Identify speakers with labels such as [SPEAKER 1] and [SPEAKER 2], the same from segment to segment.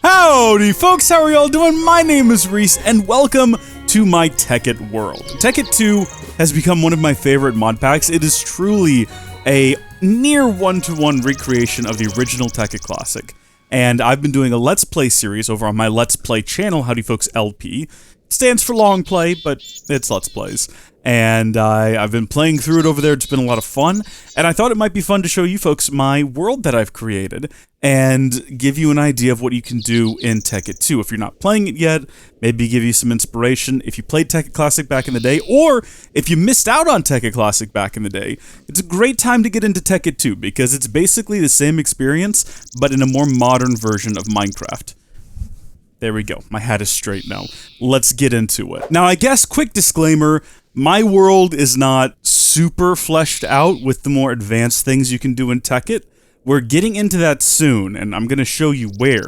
[SPEAKER 1] Howdy folks, how are y'all doing? My name is Reese and welcome to my Tekkit world. Tekkit 2 has become one of my favorite mod packs. It is truly a near one-to-one recreation of the original Tekkit Classic. And I've been doing a Let's Play series over on my Let's Play channel, Howdy Folks LP. It stands for Long Play, but it's Let's Plays. And I've been playing through it over there. It's been a lot of fun. And I thought it might be fun to show you folks my world that I've created and give you an idea of what you can do in Tekkit 2. If you're not playing it yet, maybe give you some inspiration. If you played Tekkit Classic back in the day, or if you missed out on Tekkit Classic back in the day, it's a great time to get into Tekkit 2 because it's basically the same experience, but in a more modern version of Minecraft. There we go. My hat is straight now. Let's get into it. Now, I guess, quick disclaimer, my world is not super fleshed out with the more advanced things you can do in Tekkit. We're getting into that soon, and I'm going to show you where.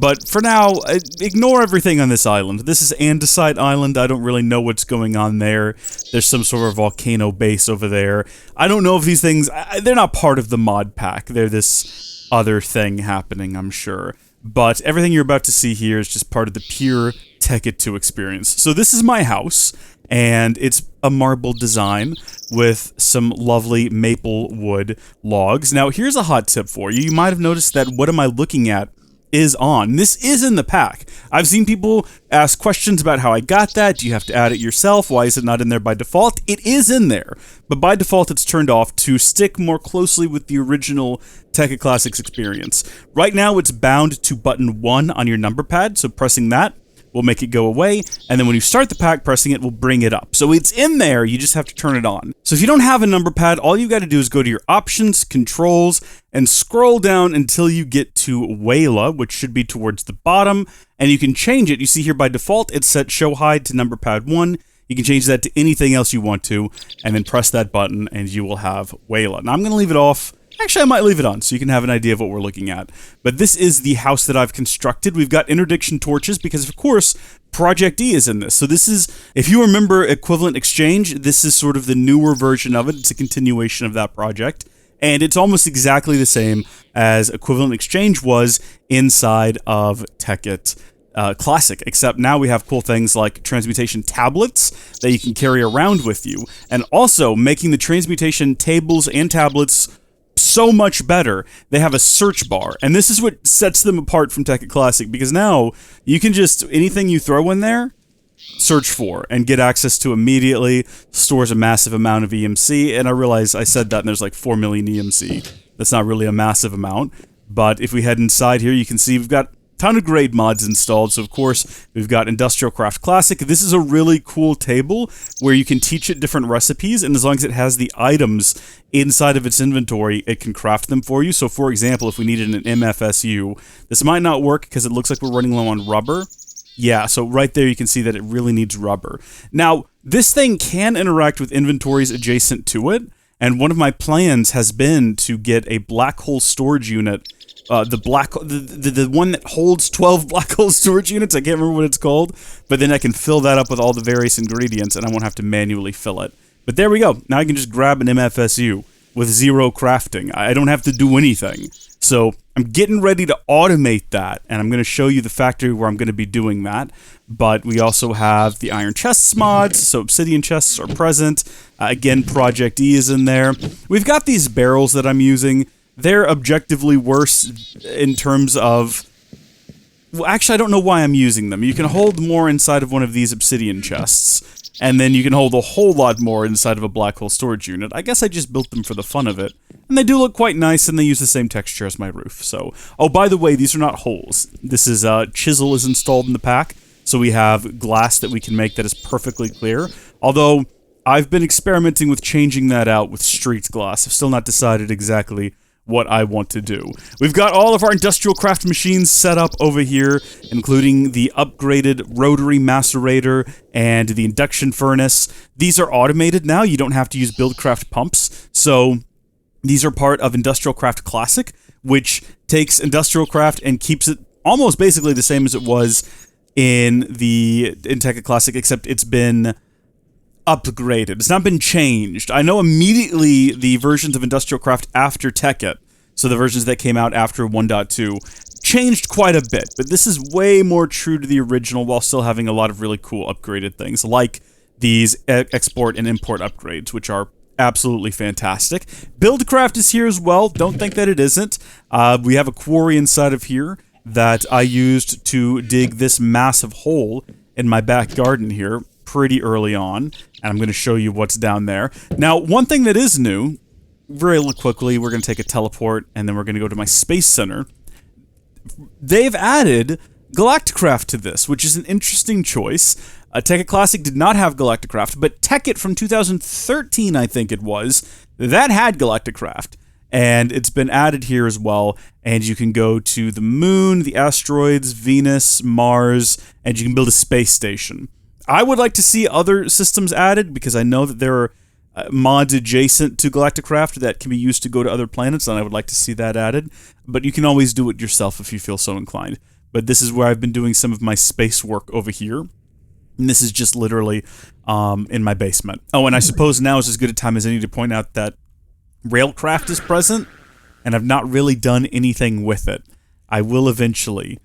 [SPEAKER 1] But for now, ignore everything on this island. This is Andesite Island. I don't really know what's going on there. There's some sort of volcano base over there. I don't know if these things... they're not part of the mod pack. They're this other thing happening, I'm sure. But everything you're about to see here is just part of the pure Tekkit 2 experience. So this is my house, and it's a marble design with some lovely maple wood logs. Now, here's a hot tip for you. You might have noticed that what am I looking at is on. This is in the pack. I've seen people ask questions about how I got that. Do you have to add it yourself? Why is it not in there by default? It is in there, but by default it's turned off to stick more closely with the original Tekkit Classics experience. Right now it's bound to button 1 on your number pad, so pressing that will make it go away, and then when you start the pack, pressing it will bring it up. So it's in there, you just have to turn it on. So if you don't have a number pad, all you got to do is go to your options, controls, and scroll down until you get to Wayla, which should be towards the bottom, and you can change it. You see here by default, it's set show hide to number pad 1. You can change that to anything else you want to, and then press that button, and you will have Wayla. Now I'm going to leave it off. Actually, I might leave it on so you can have an idea of what we're looking at. But this is the house that I've constructed. We've got interdiction torches because, of course, Project E is in this. So this is, if you remember Equivalent Exchange, this is sort of the newer version of it. It's a continuation of that project. And it's almost exactly the same as Equivalent Exchange was inside of Tekkit Classic, except now we have cool things like transmutation tablets that you can carry around with you. And also making the transmutation tables and tablets so much better, they have a search bar, and this is what sets them apart from Tekkit Classic, because now you can just, anything you throw in there, search for, and get access to immediately, stores a massive amount of EMC, and I realize I said that and there's like 4 million EMC. That's not really a massive amount, but if we head inside here, you can see we've got ton of grade mods installed. So of course we've got Industrial Craft Classic. This is a really cool table where you can teach it different recipes, and as long as it has the items inside of its inventory, it can craft them for you. So for example, if we needed an MFSU, this might not work because it looks like we're running low on rubber. Yeah, so right there you can see that it really needs rubber. Now this thing can interact with inventories adjacent to it, and one of my plans has been to get a black hole storage unit. The one that holds 12 black hole storage units, I can't remember what it's called, but then I can fill that up with all the various ingredients and I won't have to manually fill it. But there we go, now I can just grab an MFSU with 0 crafting. I don't have to do anything. So I'm getting ready to automate that, and I'm going to show you the factory where I'm going to be doing that. But we also have the iron chests mods, so obsidian chests are present. Again, Project E is in there. We've got these barrels that I'm using. They're objectively worse in terms of... Well, actually, I don't know why I'm using them. You can hold more inside of one of these obsidian chests, and then you can hold a whole lot more inside of a black hole storage unit. I guess I just built them for the fun of it. And they do look quite nice, and they use the same texture as my roof. So, oh, by the way, these are not holes. This is, chisel is installed in the pack, so we have glass that we can make that is perfectly clear. Although, I've been experimenting with changing that out with street glass. I've still not decided exactly what I want to do. We've got all of our industrial craft machines set up over here, including the upgraded rotary macerator and the induction furnace. These are automated now. You don't have to use buildcraft pumps. So these are part of Industrial Craft Classic, which takes Industrial Craft and keeps it almost basically the same as it was in Tekkit Classic, except it's been upgraded. It's not been changed. I know immediately the versions of Industrial Craft after Tekkit, so the versions that came out after 1.2, changed quite a bit, but this is way more true to the original while still having a lot of really cool upgraded things, like these export and import upgrades, which are absolutely fantastic. Buildcraft is here as well. Don't think that it isn't. We have a quarry inside of here that I used to dig this massive hole in my back garden here pretty early on, and I'm going to show you what's down there. Now, one thing that is new, very quickly, we're going to take a teleport, and then we're going to go to my space center. They've added Galacticraft to this, which is an interesting choice. Tekkit Classic did not have Galacticraft, but Tekkit from 2013, I think it was, that had Galacticraft. And it's been added here as well, and you can go to the moon, the asteroids, Venus, Mars, and you can build a space station. I would like to see other systems added, because I know that there are mods adjacent to Galacticraft that can be used to go to other planets, and I would like to see that added. But you can always do it yourself if you feel so inclined. But this is where I've been doing some of my space work over here. And this is just literally in my basement. Oh, and I suppose now is as good a time as any to point out that Railcraft is present, and I've not really done anything with it. I will eventually,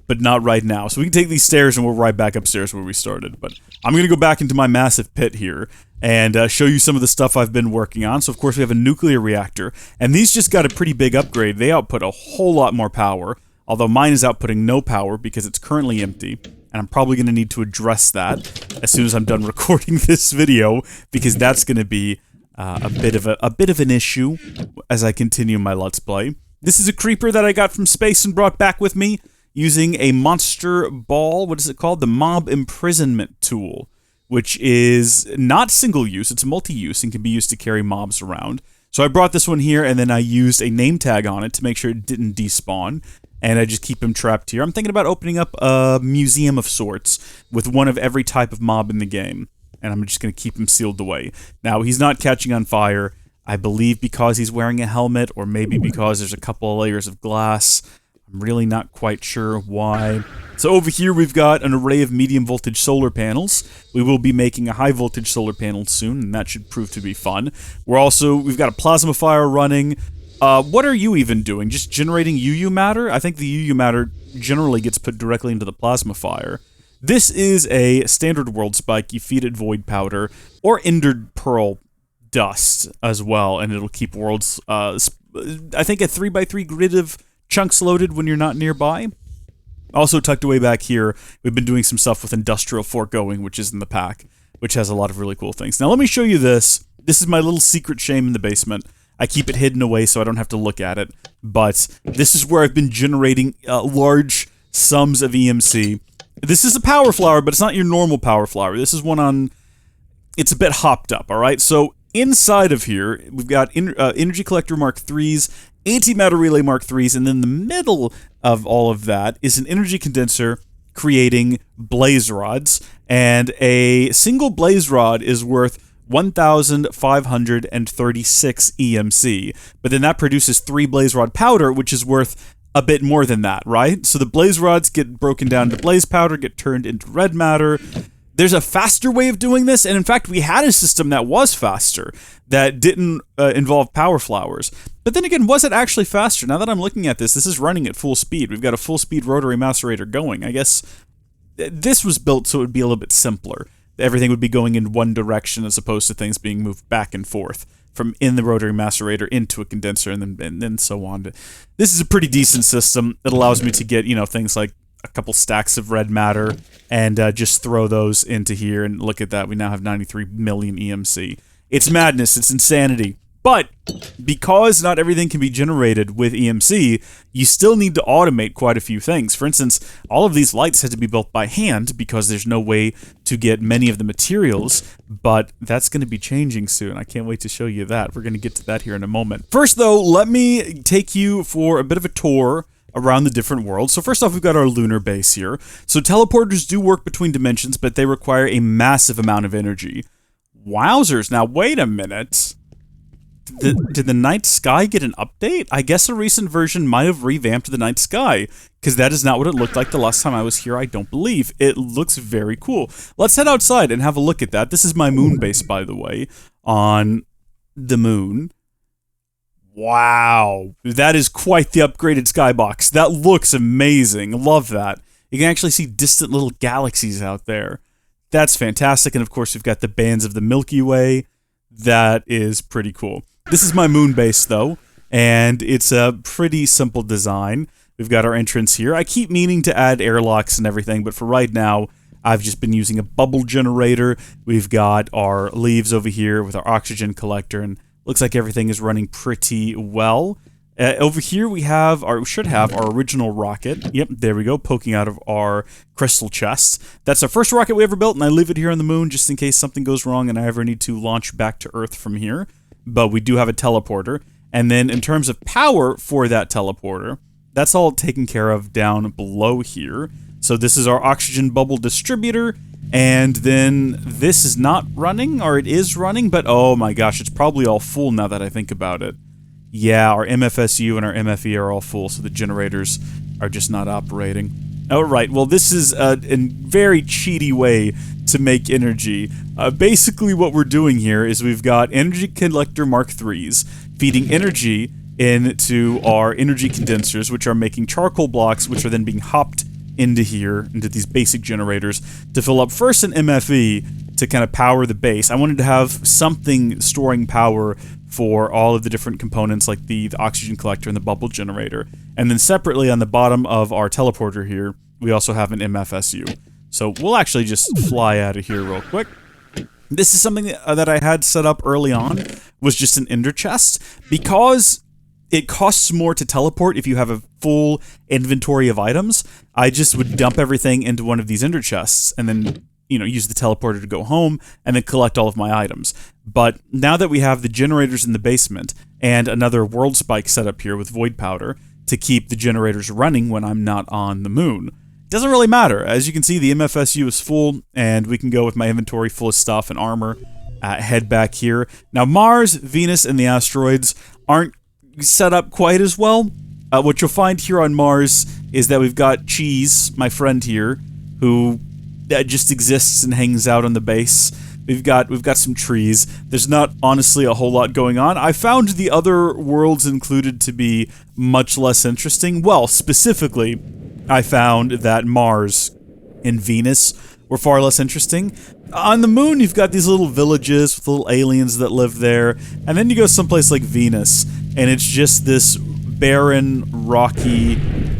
[SPEAKER 1] but not right now. So we can take these stairs and we're right back upstairs where we started. But I'm going to go back into my massive pit here and show you some of the stuff I've been working on. So of course we have a nuclear reactor, and these just got a pretty big upgrade. They output a whole lot more power, although mine is outputting no power because it's currently empty. And I'm probably going to need to address that as soon as I'm done recording this video, because that's going to be a bit of an issue as I continue my Let's Play. This is a creeper that I got from space and brought back with me using a monster ball. What is it called? The mob imprisonment tool, which is not single use. It's multi-use and can be used to carry mobs around. So I brought this one here, and then I used a name tag on it to make sure it didn't despawn. And I just keep him trapped here. I'm thinking about opening up a museum of sorts with one of every type of mob in the game. And I'm just going to keep him sealed away. Now, he's not catching on fire, I believe because he's wearing a helmet, or maybe because there's a couple of layers of glass. I'm really not quite sure why. So over here we've got an array of medium voltage solar panels. We will be making a high voltage solar panel soon, and that should prove to be fun. We've got a plasma fire running. What are you even doing? Just generating UU matter? I think the UU matter generally gets put directly into the plasma fire. This is a standard world spike. You feed it void powder or endered pearl dust as well, and it'll keep worlds, I think a 3x3 grid of chunks loaded when you're not nearby. Also tucked away back here, we've been doing some stuff with industrial foregoing, which is in the pack, which has a lot of really cool things. Now let me show you this. This is my little secret shame in the basement. I keep it hidden away so I don't have to look at it, but this is where I've been generating large sums of EMC. This is a power flower, but it's not your normal power flower. This is one on... It's a bit hopped up, alright? So inside of here, we've got Energy Collector Mark 3s, Antimatter Relay Mark 3s, and then the middle of all of that is an energy condenser creating blaze rods, and a single blaze rod is worth 1,536 EMC, but then that produces 3 blaze rod powder, which is worth a bit more than that, right? So the blaze rods get broken down to blaze powder, get turned into red matter. There's a faster way of doing this, and in fact, we had a system that was faster, that didn't involve power flowers. But then again, was it actually faster? Now that I'm looking at this, this is running at full speed. We've got a full speed rotary macerator going. I guess this was built so it would be a little bit simpler. Everything would be going in one direction as opposed to things being moved back and forth from in the rotary macerator into a condenser and then so on. This is a pretty decent system that allows me to get, you know, things like a couple stacks of red matter and just throw those into here, and look at that, we now have 93 million EMC. It's madness, it's insanity. But because not everything can be generated with EMC, you still need to automate quite a few things. For instance, all of these lights had to be built by hand because there's no way to get many of the materials, but that's going to be changing soon. I can't wait to show you that. We're going to get to that here in a moment. First, though, let me take you for a bit of a tour around the different worlds. So first off, we've got our lunar base here. So teleporters do work between dimensions, but they require a massive amount of energy. Wowzers. Now, wait a minute. Did the night sky get an update? I guess a recent version might have revamped the night sky, because that is not what it looked like the last time I was here, I don't believe. It looks very cool. Let's head outside and have a look at that. This is my moon base, by the way, on the moon. Wow, that is quite the upgraded skybox. That looks amazing. Love that. You can actually see distant little galaxies out there. That's fantastic. And of course, we've got the bands of the Milky Way. That is pretty cool. This is my moon base, though, and it's a pretty simple design. We've got our entrance here. I keep meaning to add airlocks and everything, but for right now, I've just been using a bubble generator. We've got our leaves over here with our oxygen collector, and looks like everything is running pretty well. Over here we have, or should have, our original rocket. Yep, there we go, poking out of our crystal chest. That's our first rocket we ever built, and I leave it here on the moon just in case something goes wrong and I ever need to launch back to Earth from here. But we do have a teleporter. And then in terms of power for that teleporter, that's all taken care of down below here. So this is our oxygen bubble distributor, and then this is not running, or it is running, but oh my gosh, it's probably all full now that I think about it. Yeah, our MFSU and our MFE are all full, so the generators are just not operating. Alright, well this is a very cheaty way to make energy. Basically what we're doing here is we've got energy collector Mark IIIs feeding energy into our energy condensers, which are making charcoal blocks, which are then being hopped into here, into these basic generators, to fill up first an MFE to kind of power the base. I wanted to have something storing power for all of the different components, like the oxygen collector and the bubble generator. And then separately on the bottom of our teleporter here, we also have an MFSU. So we'll actually just fly out of here real quick. This is something that I had set up early on, was just an ender chest, because it costs more to teleport if you have a full inventory of items. I just would dump everything into one of these ender chests and then, you know, use the teleporter to go home and then collect all of my items. But now that we have the generators in the basement and another world spike set up here with void powder to keep the generators running when I'm not on the moon, it doesn't really matter. As you can see, the MFSU is full, and we can go with my inventory full of stuff and armor, head back here. Now Mars, Venus, and the asteroids aren't set up quite as well. What you'll find here on Mars is that we've got Cheese, my friend here, who just exists and hangs out on the base. We've got some trees. There's not honestly a whole lot going on. I found the other worlds included to be much less interesting. Well, specifically, I found that Mars and Venus were far less interesting. On the moon, you've got these little villages with little aliens that live there, and then you go someplace like Venus, and it's just this barren, rocky,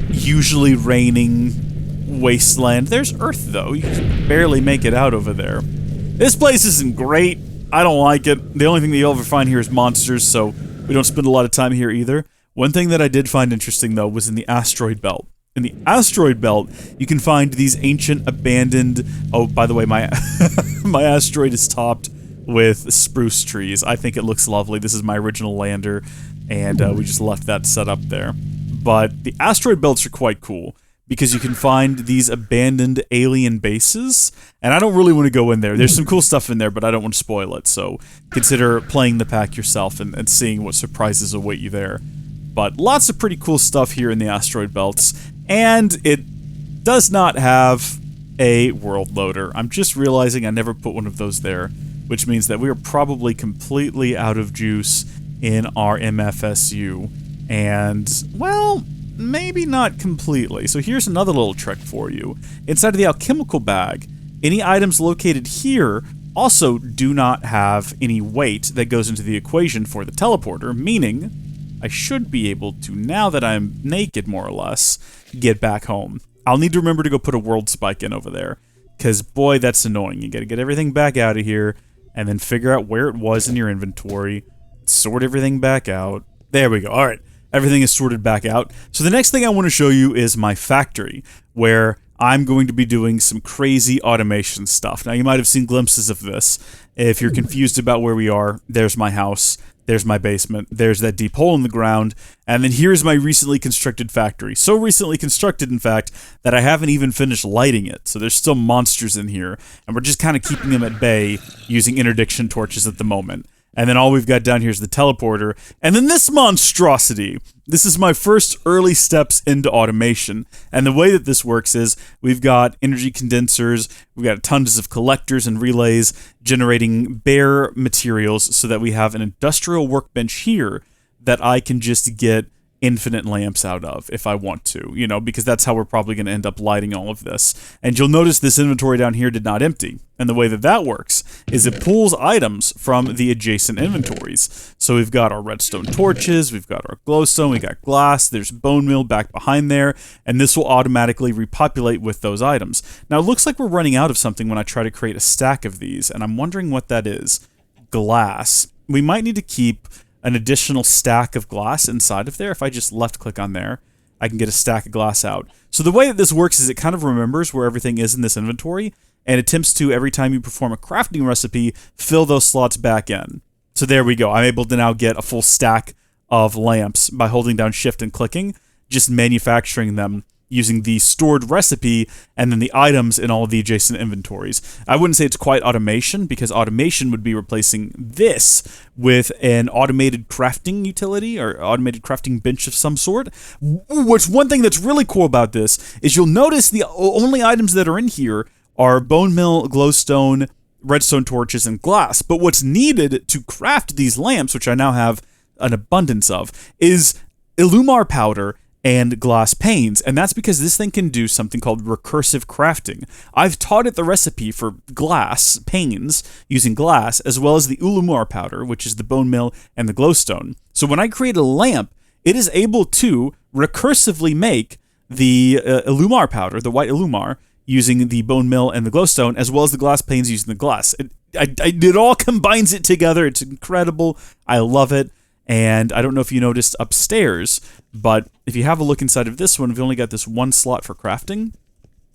[SPEAKER 1] usually raining wasteland. There's Earth, though. You can barely make it out over there. This place isn't great. I don't like it. The only thing that you'll ever find here is monsters, so we don't spend a lot of time here either. One thing that I did find interesting, though, was in the asteroid belt. In the asteroid belt, you can find these ancient, abandoned... Oh, by the way, my my asteroid is topped with spruce trees. I think it looks lovely. This is my original lander, and we just left that set up there. But the asteroid belts are quite cool, because you can find these abandoned alien bases, and I don't really want to go in there. There's some cool stuff in there, but I don't want to spoil it, so consider playing the pack yourself and seeing what surprises await you there. But lots of pretty cool stuff here in the asteroid belts, and it does not have a world loader. I'm just realizing I never put one of those there, which means that we are probably completely out of juice in our MFSU, and, well, maybe not completely. So here's another little trick for you. Inside of the alchemical bag, any items located here also do not have any weight that goes into the equation for the teleporter, meaning I should be able to, now that I'm naked more or less, get back home. I'll need to remember to go put a world spike in over there, because boy, that's annoying. You gotta get everything back out of here, and then figure out where it was in your inventory, sort everything back out. There we go. Alright. Everything is sorted back out. So the next thing I want to show you is my factory, where I'm going to be doing some crazy automation stuff. Now, you might have seen glimpses of this. If you're confused about where we are, there's my house, there's my basement, there's that deep hole in the ground, and then here's my recently constructed factory. So recently constructed, in fact, that I haven't even finished lighting it. So there's still monsters in here, and we're just kind of keeping them at bay using interdiction torches at the moment. And then all we've got down here is the teleporter. And then this monstrosity. This is my first early steps into automation. And the way that this works is we've got energy condensers, we've got tons of collectors and relays generating bare materials so that we have an industrial workbench here that I can just get infinite lamps out of if I want to, you know, because that's how we're probably going to end up lighting all of this. And you'll notice this inventory down here did not empty. And the way that that works is it pulls items from the adjacent inventories. So we've got our redstone torches, we've got our glowstone, we got glass, there's bone meal back behind there, and this will automatically repopulate with those items. Now it looks like we're running out of something when I try to create a stack of these, and I'm wondering what that is. Glass. We might need to keep an additional stack of glass inside of there. If I just left click on there, I can get a stack of glass out. So the way that this works is it kind of remembers where everything is in this inventory and attempts to, every time you perform a crafting recipe, fill those slots back in. So there we go. I'm able to now get a full stack of lamps by holding down shift and clicking, just manufacturing them using the stored recipe and then the items in all of the adjacent inventories. I wouldn't say it's quite automation, because automation would be replacing this with an automated crafting utility or automated crafting bench of some sort. Which one thing that's really cool about this is you'll notice the only items that are in here are bone meal, glowstone, redstone torches, and glass. But what's needed to craft these lamps, which I now have an abundance of, is Illumar powder and glass panes, and that's because this thing can do something called recursive crafting. I've taught it the recipe for glass panes using glass, as well as the Illumar powder, which is the bone meal and the glowstone. So when I create a lamp, it is able to recursively make the Illumar powder, the white Illumar, using the bone meal and the glowstone, as well as the glass panes using the glass. It all combines it together. It's incredible. I love it. And I don't know if you noticed upstairs, but if you have a look inside of this one, we've only got this one slot for crafting.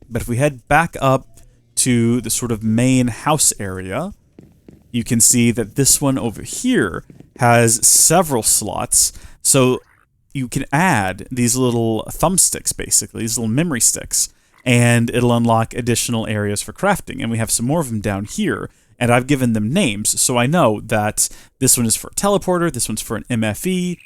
[SPEAKER 1] But if we head back up to the sort of main house area, you can see that this one over here has several slots. So you can add these little thumbsticks, basically, these little memory sticks, and it'll unlock additional areas for crafting. And we have some more of them down here. And I've given them names, so I know that this one is for a teleporter, this one's for an MFE,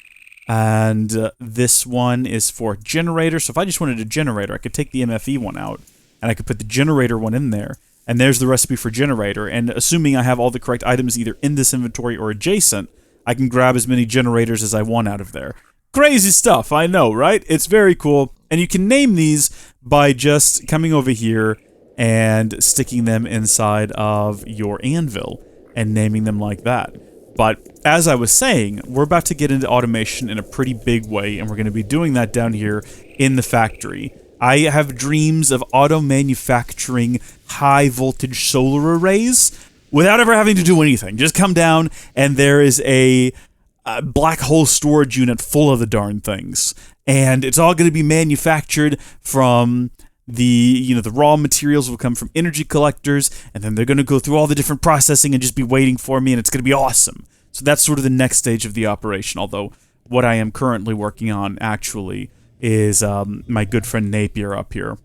[SPEAKER 1] and this one is for a generator. So if I just wanted a generator, I could take the MFE one out, and I could put the generator one in there, and there's the recipe for generator. And assuming I have all the correct items either in this inventory or adjacent, I can grab as many generators as I want out of there. Crazy stuff, I know, right? It's very cool, and you can name these by just coming over here and sticking them inside of your anvil and naming them like that. But as I was saying, we're about to get into automation in a pretty big way, and we're going to be doing that down here in the factory. I have dreams of auto-manufacturing high-voltage solar arrays without ever having to do anything. Just come down, and there is a black hole storage unit full of the darn things. And it's all going to be manufactured from the raw materials will come from energy collectors, and then they're going to go through all the different processing and just be waiting for me, and it's going to be awesome. So that's sort of the next stage of the operation, although what I am currently working on actually is my good friend Napier up here.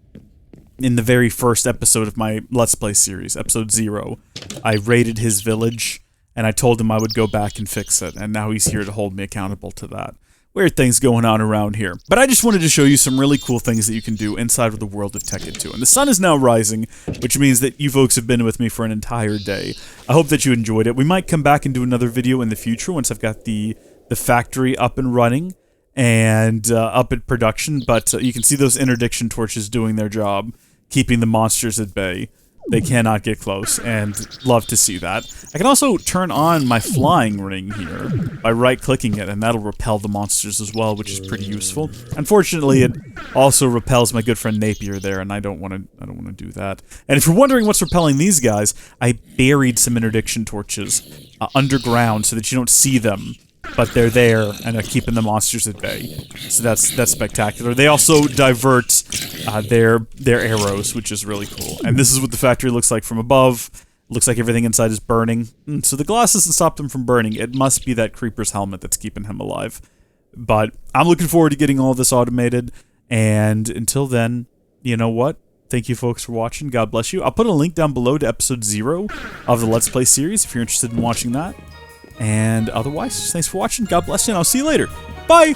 [SPEAKER 1] In the very first episode of my Let's Play series, episode 0, I raided his village, and I told him I would go back and fix it, and now he's here to hold me accountable to that. Weird things going on around here. But I just wanted to show you some really cool things that you can do inside of the world of Tekkit 2. And the sun is now rising, which means that you folks have been with me for an entire day. I hope that you enjoyed it. We might come back and do another video in the future once I've got the factory up and running and up in production. But you can see those interdiction torches doing their job, keeping the monsters at bay. They cannot get close, and love to see that. I can also turn on my flying ring here by right-clicking it, and that'll repel the monsters as well, which is pretty useful. Unfortunately, it also repels my good friend Napier there, and I don't want to do that. And if you're wondering what's repelling these guys, I buried some interdiction torches underground so that you don't see them, but they're there and are keeping the monsters at bay. So that's spectacular. They also divert their arrows, which is really cool. And this is what the factory looks like from above. Looks like everything inside is burning. So the glass doesn't stop them from burning. It must be that creeper's helmet that's keeping him alive. But I'm looking forward to getting all this automated. And until then, you know what? Thank you folks for watching. God bless you. I'll put a link down below to episode 0 of the Let's Play series if you're interested in watching that. And otherwise, thanks for watching. God bless you, and I'll see you later. Bye!